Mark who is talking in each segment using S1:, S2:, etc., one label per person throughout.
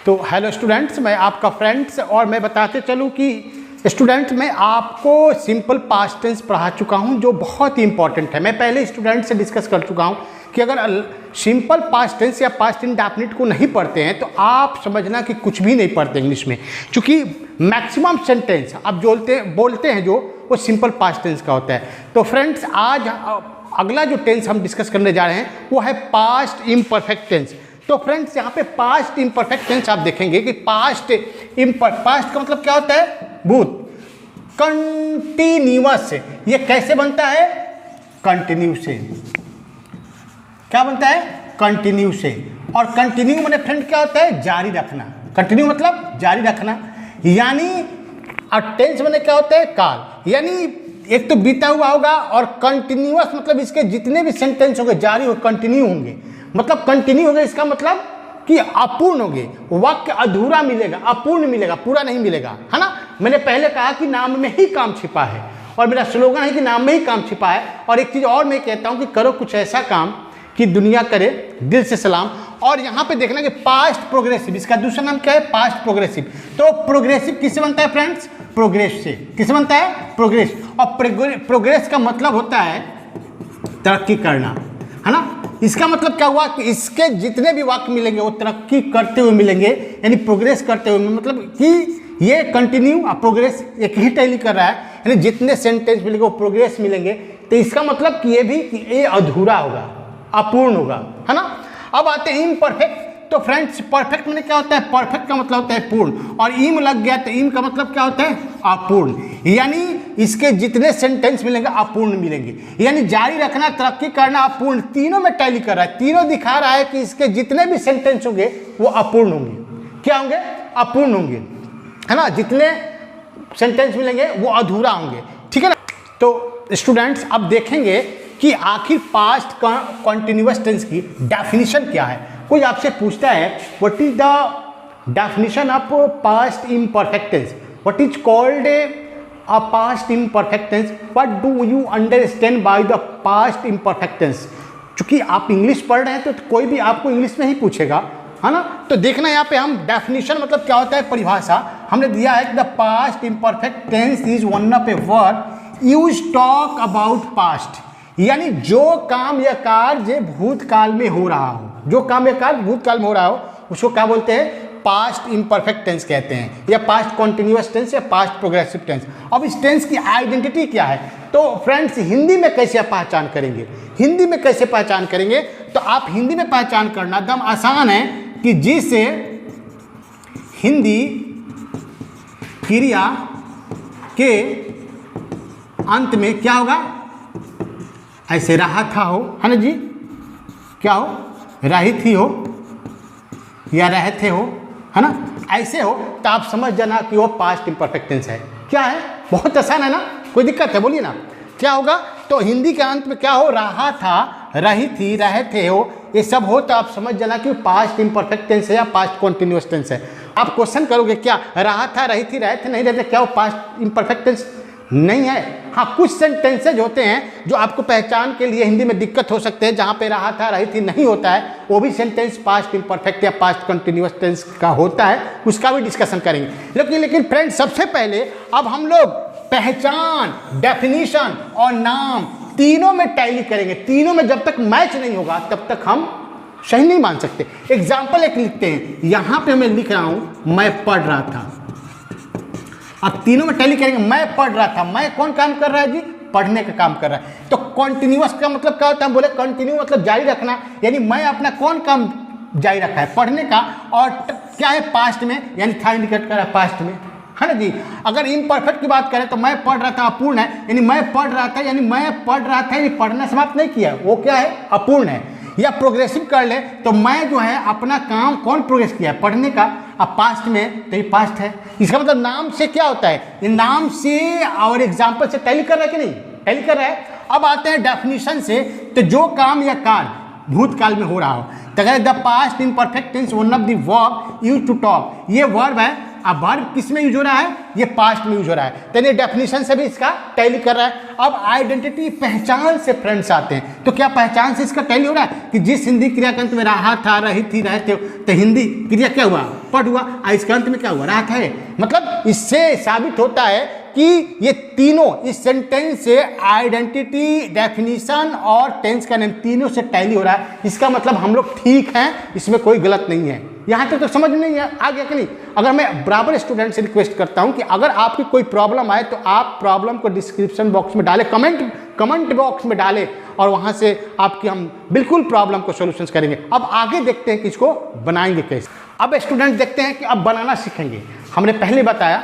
S1: तो hello students, मैं आपका फ्रेंड्स और मैं बताते चलूँ कि स्टूडेंट्स मैं आपको सिंपल पास्ट टेंस पढ़ा चुका हूँ जो बहुत ही इंपॉर्टेंट है। मैं पहले स्टूडेंट से डिस्कस कर चुका हूँ कि अगर सिंपल पास्ट टेंस या पास्ट इंडेफिनिट को नहीं पढ़ते हैं तो आप समझना कि कुछ भी नहीं पढ़ते इंग्लिश में, क्योंकि मैक्सिमम सेंटेंस आप बोलते हैं जो वो सिंपल पास्ट टेंस का होता है। तो फ्रेंड्स आज अगला जो टेंस हम डिस्कस करने जा रहे हैं वो है पास्ट इम्परफेक्ट टेंस। तो फ्रेंड्स यहाँ पे पास्ट इम्परफेक्ट टेंस आप देखेंगे कि पास्ट का मतलब क्या होता है? भूत। कंटिन्यूअस, ये कैसे बनता है? कंटिन्यू से। क्या बनता है? कंटिन्यू से। और कंटिन्यू माने फ्रेंड क्या होता है? जारी रखना। कंटिन्यू मतलब जारी रखना, यानी टेंस माने क्या होता है? काल। यानी एक तो बीता हुआ होगा और कंटिन्यूअस मतलब इसके जितने भी सेंटेंस होंगे जारी हो कंटिन्यू होंगे। मतलब कंटिन्यू होगा इसका मतलब कि अपूर्ण होंगे, वाक्य अधूरा मिलेगा, अपूर्ण मिलेगा, पूरा नहीं मिलेगा, है ना। मैंने पहले कहा कि नाम में ही काम छिपा है और मेरा स्लोगन है कि नाम में ही काम छिपा है। और एक चीज़ और मैं कहता हूं कि करो कुछ ऐसा काम कि दुनिया करे दिल से सलाम। और यहाँ पे देखना कि पास्ट प्रोग्रेसिव, इसका दूसरा नाम क्या है? Past progressive. तो प्रोग्रेसिव किससे बनता है फ्रेंड्स? प्रोग्रेस से। किससे बनता है? प्रोग्रेस। और प्रोग्रेस का मतलब होता है तरक्की करना, है ना। इसका मतलब क्या हुआ कि इसके जितने भी वाक्य मिलेंगे वो तरक्की करते हुए मिलेंगे, यानी प्रोग्रेस करते हुए। मतलब कि ये कंटिन्यू और प्रोग्रेस एक ही टैली कर रहा है, यानी जितने सेंटेंस मिलेंगे वो प्रोग्रेस मिलेंगे। तो इसका मतलब कि ये भी कि ये अधूरा होगा, अपूर्ण होगा, है ना। अब आते हैं इम्परफेक्ट। तो फ्रेंड्स परफेक्ट में क्या होता है? परफेक्ट का मतलब होता है पूर्ण, और इम लग गया तो इम का मतलब क्या होता है? अपूर्ण। यानी इसके जितने सेंटेंस मिलेंगे अपूर्ण मिलेंगे, यानी जारी रखना, तरक्की करना, अपूर्ण, तीनों में टैली कर रहा है। तीनों दिखा रहा है कि इसके जितने भी सेंटेंस होंगे वो अपूर्ण होंगे। क्या होंगे? अपूर्ण होंगे, है ना। जितने सेंटेंस मिलेंगे वो अधूरा होंगे, ठीक है ना। तो स्टूडेंट्स अब देखेंगे कि आखिर पास्ट कॉन्टिन्यूअस टेंस की डेफिनेशन क्या है। कोई आपसे पूछता है what is the definition of past imperfect tense, what is called a past imperfect tense, what do you understand by the past imperfect tense. चूंकि आप इंग्लिश पढ़ रहे हैं तो कोई भी आपको इंग्लिश में ही पूछेगा, है ना। तो देखना यहाँ पे हम डेफिनेशन मतलब क्या होता है, परिभाषा हमने दिया है कि the past imperfect tense is one of a word use talk about past, यानी जो काम या कार्य भूतकाल में हो रहा हो, जो काम या कार्य भूतकाल में हो रहा हो उसको क्या बोलते हैं? पास्ट इम्परफेक्ट टेंस कहते हैं, या पास्ट कॉन्टिन्यूअस टेंस या पास्ट प्रोग्रेसिव टेंस। अब इस टेंस की आइडेंटिटी क्या है? तो फ्रेंड्स हिंदी में कैसे पहचान करेंगे? हिंदी में कैसे पहचान करेंगे? तो आप हिंदी में पहचान करना एकदम आसान है कि जिसे हिंदी क्रिया के अंत में क्या होगा? ऐसे रहा था हो, है ना जी, क्या हो? रही थी हो या रहे थे हो, है ना। ऐसे हो तो आप समझ जाना कि वो पास्ट इम्परफेक्ट टेंस है। क्या है? बहुत आसान है ना, कोई दिक्कत है? बोलिए ना क्या होगा। तो हिंदी के अंत में क्या हो? रहा था, रही थी, रहे थे हो, ये सब हो तो आप समझ जाना कि पास्ट इम्परफेक्ट टेंस है या पास्ट कॉन्टिन्यूअस टेंस है। आप क्वेश्चन करोगे क्या रहा था, रही थी, रहे थे, नहीं रहे थे, क्या वो पास्ट इम्परफेक्ट टेंस नहीं है? हाँ, कुछ सेंटेंसेज होते हैं जो आपको पहचान के लिए हिंदी में दिक्कत हो सकते हैं, जहाँ पे रहा था, रही थी नहीं होता है, वो भी सेंटेंस पास्ट इम्परफेक्ट या पास्ट कंटिन्यूअस टेंस का होता है, उसका भी डिस्कशन करेंगे। लेकिन फ्रेंड्स सबसे पहले अब हम लोग पहचान, डेफिनेशन और नाम तीनों में टैली करेंगे। तीनों में जब तक मैच नहीं होगा तब तक हम सही नहीं मान सकते। एग्जाम्पल एक लिखते हैं, यहाँ पे मैं लिख रहा हूँ मैं पढ़ रहा था। अब तीनों में टैली करेंगे। मैं पढ़ रहा था, मैं कौन काम कर रहा है जी? पढ़ने का काम कर रहा है। तो कॉन्टिन्यूअस का मतलब क्या होता है? बोले कंटिन्यू मतलब जारी रखना, यानी मैं अपना कौन काम जारी रखा है? पढ़ने का। और क्या है? पास्ट में, यानी था इंडिकेट कर रहा है पास्ट में, है ना जी। अगर इम्परफेक्ट की बात करें तो मैं पढ़ रहा था अपूर्ण है, यानी मैं पढ़ रहा था, यानी मैं पढ़ रहा था, यानी पढ़ना समाप्त नहीं किया, वो क्या है? अपूर्ण है। या प्रोग्रेसिव कर ले तो मैं जो है अपना काम कौन प्रोग्रेस किया है? पढ़ने का। अब पास्ट में तो ये पास्ट है। इसका मतलब नाम से क्या होता है? ये नाम से और एग्जाम्पल से टैली कर रहा है कि नहीं? टैली कर रहा है। अब आते हैं डेफिनेशन से, तो जो काम या कार्य भूतकाल में हो रहा हो, तो अगर the past imperfect tense one of the verb used to talk, ये वर्ब है अब वर्ब किस में यूज हो रहा है, ये पास्ट में यूज हो रहा है, तो ये डेफिनेशन से भी इसका टैली कर रहा है। अब आइडेंटिटी पहचान से फ्रेंड्स आते हैं, तो क्या पहचान से इसका टैली हो रहा है कि जिस हिंदी क्रिया के अंत में रहा था, रही थी, रहते हो, तो हिंदी क्रिया क्या हुआ, पढ़ हुआ, इसके अंत में क्या हुआ, रहा था। मतलब इससे साबित होता है कि ये तीनों इस सेंटेंस से आइडेंटिटी, डेफिनेशन और टेंस का नेम तीनों से टैली हो रहा है। इसका मतलब हम लोग ठीक हैं, इसमें कोई गलत नहीं है। यहाँ तक तो समझ नहीं है, आ गया कि नहीं। अगर मैं बराबर स्टूडेंट से रिक्वेस्ट करता हूँ कि अगर आपकी कोई प्रॉब्लम आए तो आप प्रॉब्लम को डिस्क्रिप्शन बॉक्स में डालें, कमेंट बॉक्स में डालें, और वहाँ से आपकी हम बिल्कुल प्रॉब्लम को सॉल्यूशंस करेंगे। अब आगे देखते हैं कि इसको बनाएंगे कैसे। अब स्टूडेंट देखते हैं कि अब बनाना सीखेंगे। हमने पहले बताया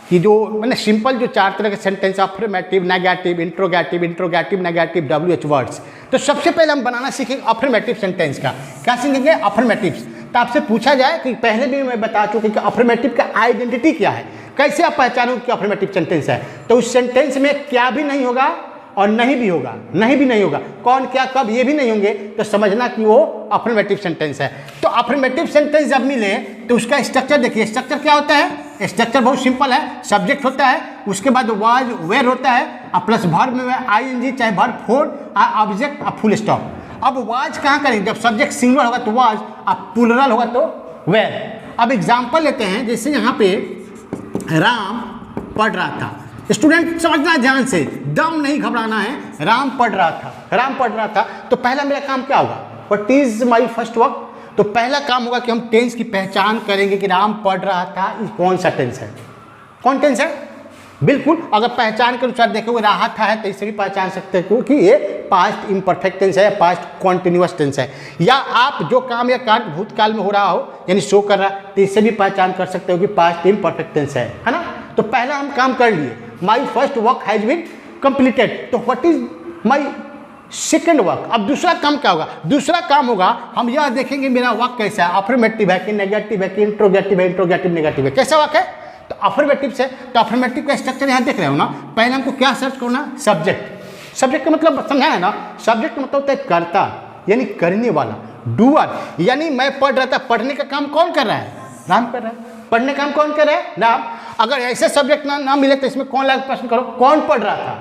S1: कि जो मैंने सिंपल जो 4 तरह के sentence, affirmative, negative, interrogative, negative, WH words. तो सबसे पहले हम बनाना सीखेंगे अफर्मेटिव सेंटेंस का। क्या सीखेंगे, अफर्मेटिव्स। तो आपसे पूछा जाए कि पहले भी मैं बता चुका कि अफर्मेटिव का आइडेंटिटी क्या है, कैसे आप पहचानोगे कि अफर्मेटिव सेंटेंस है। तो उस सेंटेंस में क्या भी नहीं होगा और नहीं भी होगा, नहीं भी नहीं होगा, कौन क्या कब ये भी नहीं होंगे, तो समझना कि वो अफर्मेटिव सेंटेंस है। तो अफर्मेटिव सेंटेंस जब मिले तो उसका स्ट्रक्चर देखिए। स्ट्रक्चर क्या होता है, स्ट्रक्चर बहुत सिंपल है। सब्जेक्ट होता है, उसके बाद वाज वेयर होता है, और प्लस वर्ब में ING, चाहे verb four, object, full stop. अब वाज कहाँ करेंगे, जब सब्जेक्ट सिंगुलर होगा तो वाज, अब प्लुरल होगा तो वेयर। अब एग्जाम्पल लेते हैं, जैसे यहाँ पे राम पढ़ रहा था। स्टूडेंट समझना ध्यान से, दम नहीं घबराना है। राम पढ़ रहा था, राम पढ़ रहा था, तो पहला मेरा काम क्या होगा, what is my first work. तो पहला काम होगा कि हम टेंस की पहचान करेंगे कि राम पढ़ रहा था, ये कौन सा टेंस है, कौन टेंस है। बिल्कुल, अगर पहचान के अनुसार देखोगे रहा था है, तो इससे भी पहचान सकते हो कि ये पास्ट इम्परफेक्ट टेंस है, पास्ट कॉन्टिन्यूअस टेंस है। या आप जो काम या कार्य भूतकाल में हो रहा हो, यानी शो कर रहा है, तो इससे भी पहचान कर सकते हो कि पास्ट इम्परफेक्ट टेंस है ना। तो पहला हम काम कर लिए, my first work has been completed. तो what is my second work. अब दूसरा काम क्या होगा, दूसरा काम होगा हम यह देखेंगे मेरा वर्क कैसा है, अफर्मेटिव है कि नेगेटिव है कि इंट्रोगेटिव नेगेटिव है, कैसा वर्क है। तो अफर्मेटिव से, तो अफर्मेटिव का स्ट्रक्चर यहाँ देख रहे हो ना। पहले हमको क्या सर्च करना, सब्जेक्ट। सब्जेक्ट का मतलब समझा है ना, सब्जेक्ट का मतलब होता है कर्ता, यानी करने वाला, डूअर। यानी मैं पढ़ रहा था, पढ़ने का काम कौन कर रहा है, राम कर रहा है। पढ़ने का काम कौन कर रहा है, राम। अगर ऐसे सब्जेक्ट ना मिले तो इसमें कौन लगा प्रश्न करो, कौन पढ़ रहा था,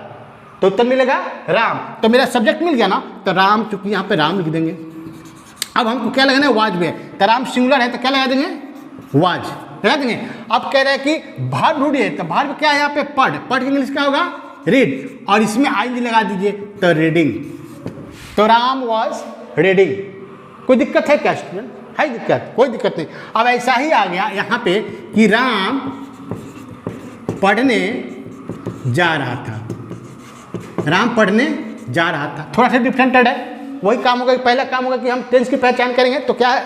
S1: तो उत्तर मिलेगा राम। तो मेरा सब्जेक्ट मिल गया ना, तो राम, चूंकि यहाँ पे राम लिख देंगे। अब हमको क्या लगाना है, वाज में, तो राम सिंगुलर है तो क्या लगा देंगे, वाज लगा देंगे। अब कह रहे हैं कि भार्ब ढूंढिए, तो भार्ब क्या है यहाँ पे, पढ़। पढ़ इंग्लिश क्या होगा, रीड, और इसमें ING लगा दीजिए तो रीडिंग। तो राम वाज रीडिंग। कोई दिक्कत है क्या स्टूडेंट, है दिक्कत, कोई दिक्कत नहीं। अब ऐसा ही आ गया यहाँ पे कि राम पढ़ने जा रहा था, राम पढ़ने जा रहा था, थोड़ा सा डिफरेंटेड है। वही काम होगा, पहला काम होगा कि हम टेंस की पहचान करेंगे। तो क्या है,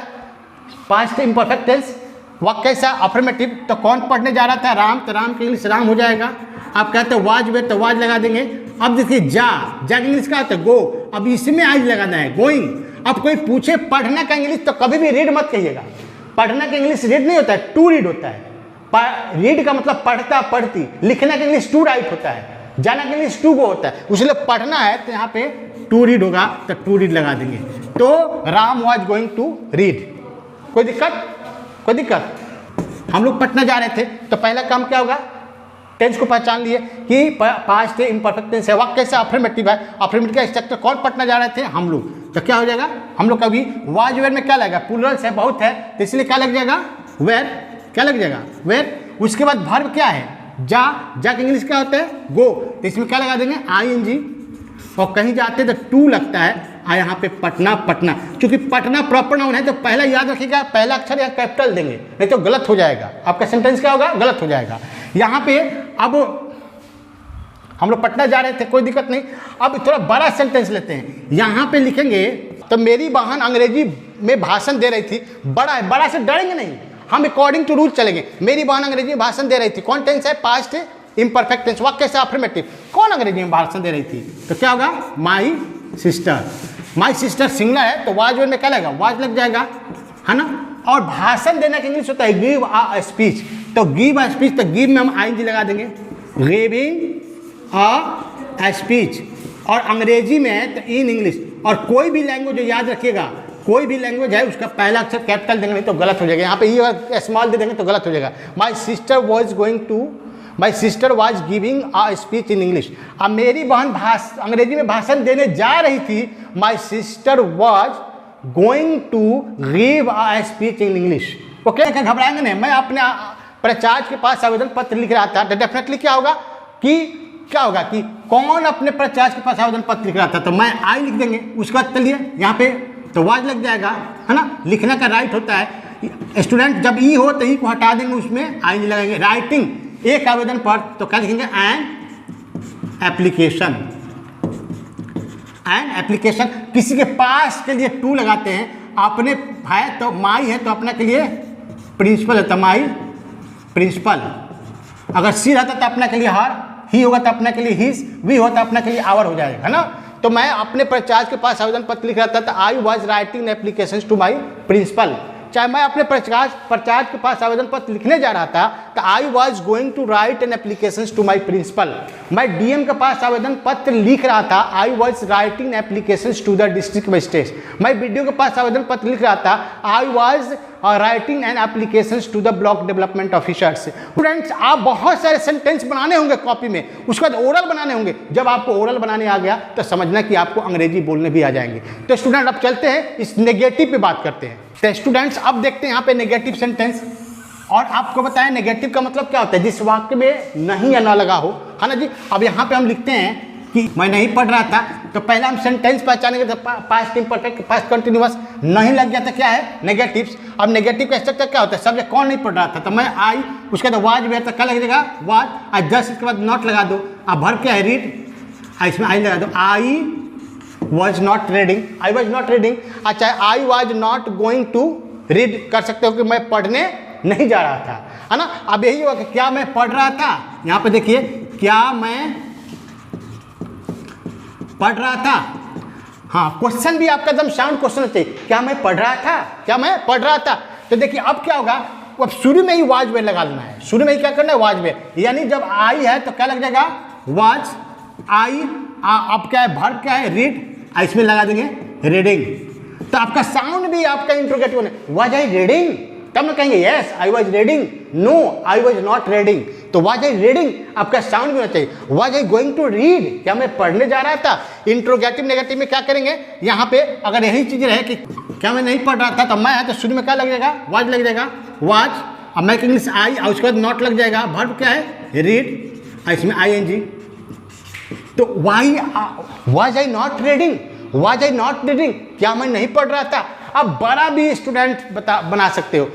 S1: पास्ट इम्परफेक्ट टेंस, वक्त कैसा, अफर्मेटिव। तो कौन पढ़ने जा रहा था, राम, तो राम के इंग्लिश राम हो जाएगा। आप कहते हैं वाज वे, तो वाज लगा देंगे। अब देखिए जा के इंग्लिश का होता है गो, अब इसमें आज लगाना है गोइंग। अब कोई पूछे पढ़ना का इंग्लिश, तो कभी भी रीड मत कहिएगा। पढ़ना का इंग्लिश रीड नहीं होता है, टू रीड होता है। रीड का मतलब पढ़ता, पढ़ती। लिखना का इंग्लिश टू राइट होता है, जाना का इंग्लिश टू गो होता है। इसलिए पढ़ना है तो यहाँ पे टू रीड होगा, तो टू रीड लगा देंगे। तो Ram was going to read. कोई दिक्कत, कोई दिक्कत। हम लोग पटना जा रहे थे, तो पहला काम क्या होगा, टेंस को पहचान लिए कि पास्ट इम्परफेक्ट टेंस है। वक्त कैसा, अफर्मेटिव है। अफर्मेटिव का स्ट्रक्चर, कौन पटना जा रहे थे, हम लोग। तो क्या हो जाएगा, हम लोग कभी वाज वेयर में क्या लगेगा, प्लुरल्स है, बहुत है, तो इसलिए क्या लग जाएगा, वेयर। क्या लग जाएगा, वेयर। उसके बाद वर्ब क्या है, जा के इंग्लिश क्या होता है, गो, तो इसमें क्या लगा देंगे, ING। और कहीं जाते तो टू लगता है, यहाँ पे पटना, पटना। क्योंकि पटना प्रॉपर नाउन है, तो पहला याद रखिएगा, पहला अक्षर यहाँ कैपिटल देंगे, नहीं तो गलत हो जाएगा, आपका सेंटेंस क्या होगा, गलत हो जाएगा। यहाँ पे अब हम लोग पटना जा रहे थे, कोई दिक्कत नहीं। अब थोड़ा बड़ा सेंटेंस लेते हैं, यहाँ पे लिखेंगे तो मेरी बहन अंग्रेजी में भाषण दे रही थी। बड़ा है, बड़ा से डरेंगे नहीं, हम अकॉर्डिंग टू रूल चलेंगे। मेरी बहन अंग्रेजी में भाषण दे रही थी, कौन टेंस है, पास्ट इम्परफेक्ट टेंस। वाक्य कैसा, अफर्मेटिव। कौन अंग्रेजी में भाषण दे रही थी, तो क्या होगा, my sister. My sister singular है, तो वाज में क्या लगेगा, वाज लग जाएगा, है ना। और भाषण देने का इंग्लिश होता है गिव अ स्पीच। तो गिव अ स्पीच, तो गिव में हम ING लगा देंगे, गिविंग अ स्पीच। और अंग्रेजी में है तो इन इंग्लिश। और कोई भी लैंग्वेज जो याद रखिएगा, कोई भी लैंग्वेज है उसका पहला अक्षर कैपिटल देंगे नहीं तो गलत हो जाएगा। यहाँ पे ये स्मॉल दे देंगे तो गलत हो जाएगा। माई sister was giving a speech in English. अब मेरी बहन अंग्रेजी में भाषण देने जा रही थी। My sister was going to give a speech in English. Okay, घबराएंगे नहीं। मैं अपने प्राचार्य के पास आवेदन पत्र लिख रहा था, तो डेफिनेटली क्या होगा कि कौन अपने प्राचार्य के पास आवेदन पत्र लिख रहा था, तो मैं आई लिख देंगे। उसके बाद चलिए यहाँ पे तो वाज लग जाएगा, है ना। लिखने का राइट होता है स्टूडेंट, जब ई हो तो ई को हटा देंगे, उसमें आई नहीं लगाएंगे। राइटिंग एक आवेदन पत्र, तो क्या लिखेंगे एन एप्लीकेशन। किसी के पास के लिए टू लगाते हैं, अपने है तो माई है तो अपना के लिए प्रिंसिपल है तो माई प्रिंसिपल। अगर सी रहता तो अपना के लिए हर, ही होगा तो अपना के लिए हिज, वी होता अपना के लिए आवर हो जाएगा, है ना। तो मैं अपने प्राचार्य के पास आवेदन पत्र लिख रहा था, तो I was writing application to my principal. चाहे मैं अपने प्राचार्य के पास आवेदन पत्र लिखने जा रहा था, तो I was going to write an application to my principal. मैं डीएम के पास आवेदन पत्र लिख रहा था, I was writing application to the district magistrate. मैं बीडीओ के पास आवेदन पत्र लिख रहा था, I was writing an application to the block development officers. Students, आप बहुत सारे सेंटेंस बनाने होंगे कॉपी में, उसके बाद ओरल बनाने होंगे। जब आपको ओरल बनाने आ गया तो समझना कि आपको अंग्रेजी बोलने भी आ जाएंगे। तो स्टूडेंट अब चलते हैं इस नेगेटिव पे बात करते हैं। तो स्टूडेंट्स अब देखते हैं यहाँ पे नेगेटिव सेंटेंस, और आपको बताएं नेगेटिव का मतलब क्या होता है, जिस वाक्य में नहीं या ना लगा हो, है ना जी। अब यहाँ पे हम लिखते हैं कि मैं नहीं पढ़ रहा था, तो पहला हम सेंटेंस पहचानेंगे, तो पास्ट इम्परफेक्ट, पास्ट कंटिन्यूअस, नहीं लग गया तो क्या है नेगेटिव्स। अब नेगेटिव का स्ट्रक्चर क्या होता है, सब्जेक्ट कौन नहीं पढ़ रहा था, तो मैं आई, उसके बाद वाज भी है तो क्या लगेगा वाज, और जस्ट इसके बाद नॉट लगा दो। अब भर क्या है रीड, इसमें आई लगा दो, I was not reading, I was not reading. अच्छा, I was not going to read कर सकते हो कि मैं पढ़ने नहीं जा रहा था, है ना। अब यही होगा कि क्या मैं पढ़ रहा था, यहाँ पे देखिए क्या मैं पढ़ रहा था। हाँ, क्वेश्चन भी आपका एकदम साउंड क्वेश्चन चाहिए, क्या मैं पढ़ रहा था, क्या मैं पढ़ रहा था। तो देखिए अब क्या होगा, अब शुरू में ही वाज में लगा लेना है, शुरू में ही क्या करना है वाज में, यानी जब आई है तो क्या लग जाएगा वाज आई। अब क्या है भर क्या है रीड, इसमें लगा देंगे रीडिंग। तो आपका साउंड भी आपका इंट्रोगेटिव है, वाज आई रीडिंग, तब ना कहेंगे yes I was reading, no I was not reading. तो वाज आई रीडिंग आपका साउंड भी होना चाहिए। Was I going to read, क्या मैं पढ़ने जा रहा था। इंट्रोगेटिव नेगेटिव में क्या करेंगे, यहाँ पे अगर यही चीज रहे कि क्या मैं नहीं पढ़ रहा था, तो मैं है तो शुरू में क्या लग जाएगा वाज लग जाएगा वाज। अब मैं इंग्लिश आई, उसके बाद नॉट लग जाएगा, वर्ब क्या है रीड, इसमें ING। तो was I not reading, was I not reading, क्या मैं नहीं पढ़ रहा था। अब बड़ा भी स्टूडेंट बना सकते हो,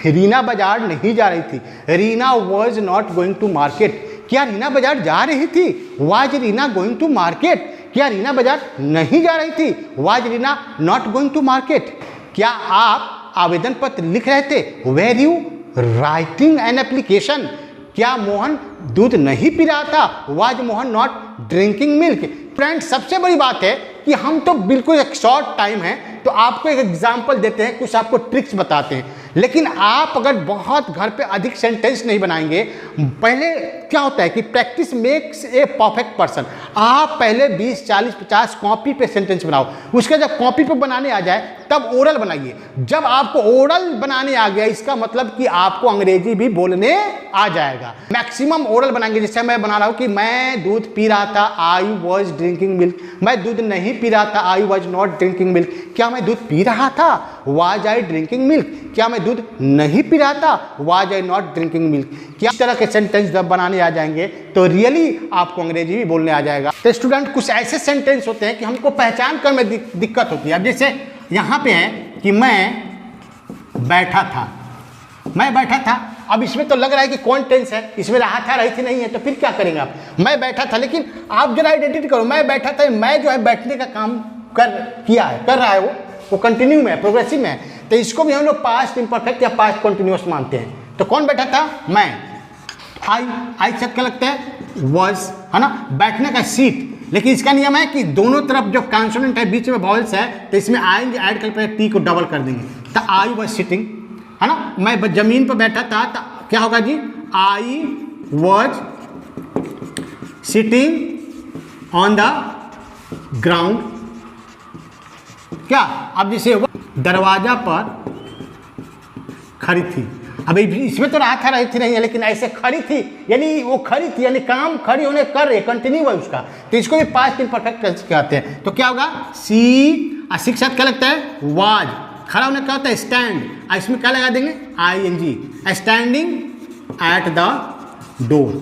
S1: रीना बाजार नहीं जा रही थी, Reena was not going to market, क्या रीना बाजार जा रही थी, was Reena going to market, क्या रीना बाजार नहीं जा रही थी, was Reena not going to market. क्या आप आवेदन पत्र लिख रहे थे, were you writing an application, क्या मोहन दूध नहीं पी रहा था, was Mohan not drinking milk. Friends, सबसे बड़ी बात है कि हम तो बिल्कुल एक शॉर्ट टाइम है, तो आपको एक एग्जाम्पल देते हैं, कुछ आपको ट्रिक्स बताते हैं। लेकिन आप अगर बहुत घर पे अधिक सेंटेंस नहीं बनाएंगे, पहले क्या होता है कि practice makes a perfect person. आप पहले 20, 40, 50 कॉपी पे सेंटेंस बनाओ, उसके जब कॉपी पे बनाने आ जाए तब ओरल बनाइए। जब आपको ओरल बनाने आ गया, इसका मतलब कि आपको अंग्रेजी भी बोलने आ जाएगा। मैक्सिमम ओरल बनाएंगे, जैसे मैं बना रहा हूँ कि मैं दूध पी रहा था, आई वॉज ड्रिंकिंग मिल्क, मैं दूध नहीं पी रहा था, I was not drinking milk, क्या मैं दूध पी रहा था, वाज आई ड्रिंकिंग मिल्क, क्या मैं दूध नहीं पी रहा था, was I not drinking milk. क्या इस तरह के सेंटेंस जब बनाने आ जाएंगे तो रियली आपको अंग्रेजी भी बोलने आ जाएगा। तो स्टूडेंट, कुछ ऐसे सेंटेंस होते हैं कि हमको पहचान कर में दिक्कत होती है। अब जैसे यहाँ पे है कि मैं बैठा था, मैं बैठा था, अब इसमें तो लग रहा है कि कौन टेंस है, इसमें रहा था रही थी नहीं है, तो फिर क्या करेंगे आप, मैं बैठा था। लेकिन आप जरा आइडेंटिटी करो, मैं बैठा था, मैं जो है बैठने का काम कर रहा है, वो कंटिन्यू में है, प्रोग्रेसिव में है, तो इसको भी हम लोग पास्ट इम्परफेक्ट या पास्ट कंटिन्यूअस मानते हैं। तो कौन बैठा था, मैं। आई से क्या लगता है वॉज, है ना, बैठने का सीट। लेकिन इसका नियम है कि दोनों तरफ जो कॉन्सोनेंट है बीच में वॉवल्स है, तो इसमें आएंगे ऐड कर टी को डबल कर देंगे, तो आई वॉज सिटिंग, है ना, मैं जमीन पर बैठा था, तो क्या होगा जी, I was sitting on the ground. क्या अब जैसे दरवाजा पर खड़ी थी। अब इसमें तो रहा था रही थी नहीं है, लेकिन ऐसे खड़ी थी, यानी वो खड़ी थी, यानी काम खड़ी होने कर रही, कंटिन्यू है उसका, तो इसको भी पास्ट इम्परफेक्ट टेंस कहते हैं। तो क्या होगा, सी के साथ क्या लगता है, वाज। खड़ा होने क्या होता है, स्टैंड, इसमें क्या लगा देंगे, ING, standing at the door,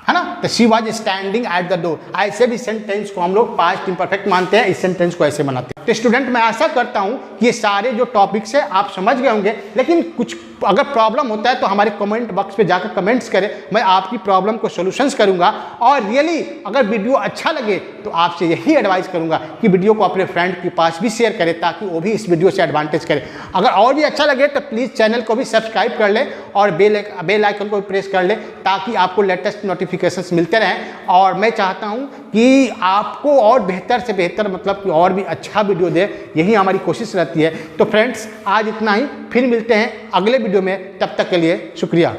S1: है ना। तो she was standing at the door. ऐसे भी सेंटेंस को हम लोग पास्ट इम्परफेक्ट मानते हैं, इस सेंटेंस को ऐसे बनाते हैं। तो स्टूडेंट, मैं आशा करता हूं कि ये सारे जो टॉपिक्स है आप समझ गए होंगे, लेकिन कुछ अगर प्रॉब्लम होता है तो हमारे कमेंट बॉक्स पे जाकर कमेंट्स करें, मैं आपकी प्रॉब्लम को सॉल्यूशंस करूंगा। और रियली अगर वीडियो अच्छा लगे तो आपसे यही एडवाइस करूंगा कि वीडियो को अपने फ्रेंड के पास भी शेयर करें, ताकि वो भी इस वीडियो से एडवांटेज करें। अगर और भी अच्छा लगे तो प्लीज़ चैनल को भी सब्सक्राइब कर लें और बेल आइकन को भी प्रेस कर लें, ताकि आपको लेटेस्ट नोटिफिकेशंस मिलते रहें। और मैं चाहता हूं कि आपको और बेहतर से बेहतर, मतलब कि और भी अच्छा वीडियो दे, यही हमारी कोशिश रहती है। तो फ्रेंड्स, आज इतना ही, फिर मिलते हैं अगले वीडियो में, तब तक के लिए शुक्रिया।